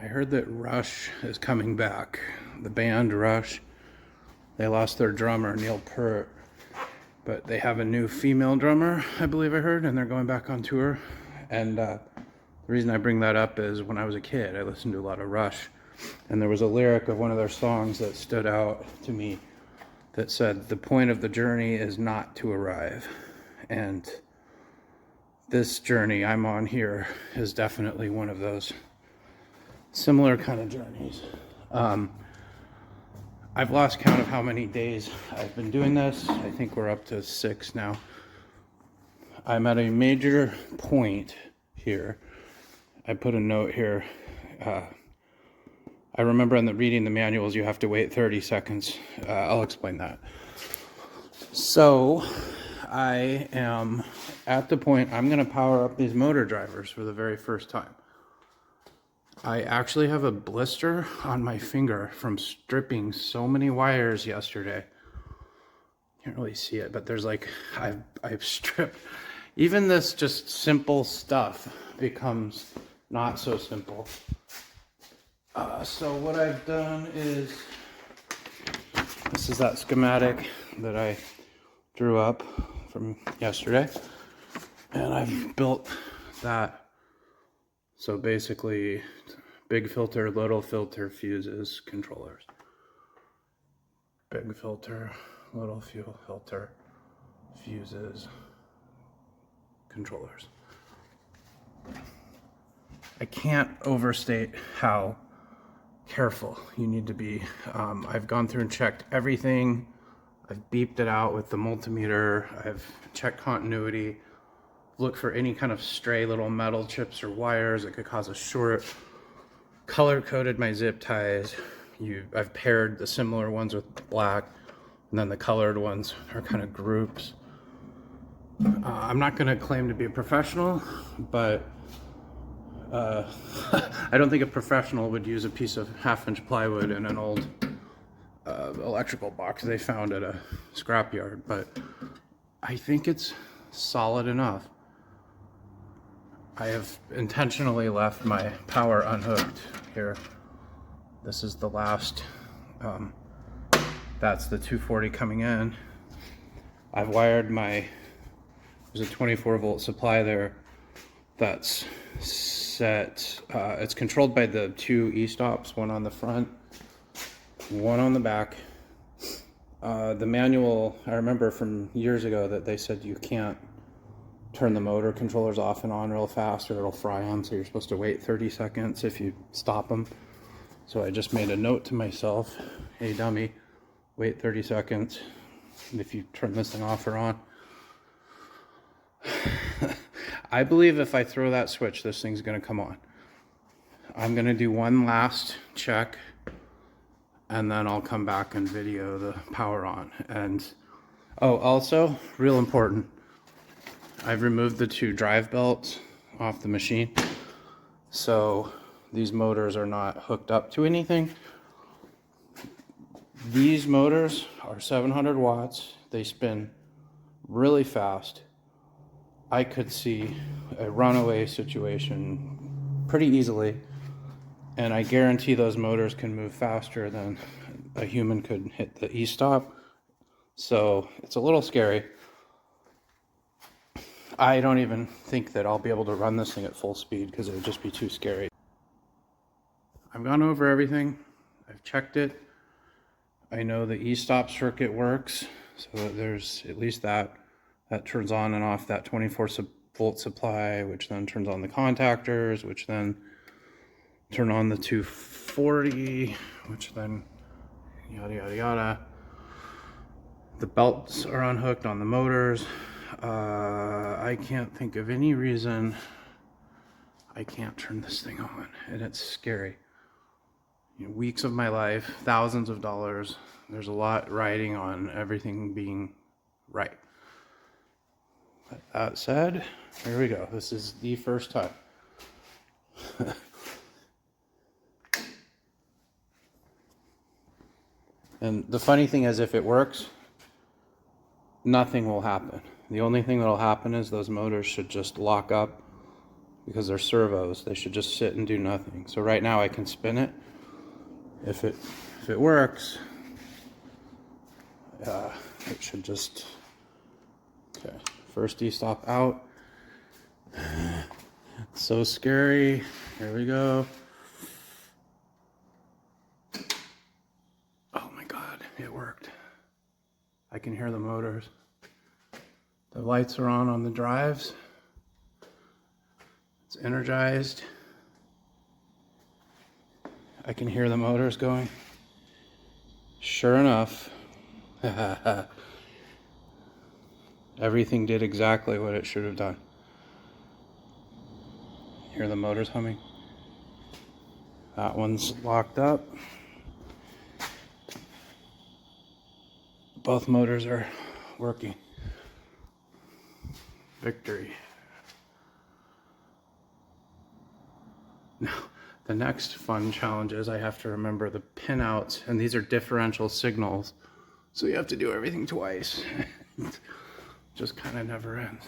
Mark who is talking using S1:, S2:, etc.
S1: I heard that Rush is coming back. The band Rush. They lost their drummer, Neil Peart. But they have a new female drummer, I believe I heard, and they're going back on tour. And the reason I bring that up is when I was a kid, I listened to a lot of Rush. And there was a lyric of one of their songs that stood out to me that said, "The point of the journey is not to arrive." And this journey I'm on here is definitely one of those similar kind of journeys. I've lost count of how many days I've been doing this. I think we're up to 6 now. I'm at a major point here. I put a note here. I remember in reading the manuals, you have to wait 30 seconds. I'll explain that. So I am at the point I'm going to power up these motor drivers for the very first time. I actually have a blister on my finger from stripping so many wires yesterday. Can't really see it, but there's like, I've stripped, even this just simple stuff becomes not so simple. So what I've done is, this is that schematic that I drew up from yesterday, and I've built that. So basically, big filter, little filter, fuses, controllers. Big filter, little fuel filter, fuses, controllers. I can't overstate how careful you need to be. I've gone through and checked everything. I've beeped it out with the multimeter. I've checked continuity. Look for any kind of stray little metal chips or wires that could cause a short. Color coded my zip ties. I've paired the similar ones with black, and then the colored ones are kind of groups. I'm not going to claim to be a professional, but I don't think a professional would use a piece of 1/2-inch plywood in an old electrical box they found at a scrapyard, but I think it's solid enough. I have intentionally left my power unhooked here. This is the last, that's the 240 coming in. I've wired there's a 24-volt supply there that's set. It's controlled by the 2 e-stops, one on the front, one on the back. The manual, I remember from years ago that they said you can't turn the motor controllers off and on real fast or it'll fry them, so you're supposed to wait 30 seconds if you stop them. So I just made a note to myself, hey dummy, wait 30 seconds if you turn this thing off or on. I believe if I throw that switch, this thing's gonna come on. I'm gonna do one last check and then I'll come back and video the power on. And oh, also real important, I've removed the 2 drive belts off the machine, so these motors are not hooked up to anything. These motors are 700 watts. They spin really fast. I could see a runaway situation pretty easily, and I guarantee those motors can move faster than a human could hit the e-stop. So it's a little scary. I don't even think that I'll be able to run this thing at full speed because it would just be too scary. I've gone over everything. I've checked it. I know the e-stop circuit works, so there's at least that turns on and off that 24-volt supply, which then turns on the contactors, which then turn on the 240, which then yada yada yada. The belts are unhooked on the motors. I can't think of any reason I can't turn this thing on, and it's scary. Weeks of my life, thousands of dollars. There's a lot riding on everything being right. But that said, here we go. This is the first time. And the funny thing is, if it works, nothing will happen. The only thing that'll happen is those motors should just lock up because they're servos. They should just sit and do nothing. So right now I can spin it. If it works, it should just, okay. First e-stop out. So scary. Here we go. Oh my God, it worked. I can hear the motors. The lights are on the drives. It's energized. I can hear the motors going. Sure enough, everything did exactly what it should have done. Hear the motors humming. That one's locked up. Both motors are working. Victory. Now, the next fun challenge is I have to remember the pinouts, and these are differential signals, so you have to do everything twice. Just kind of never ends.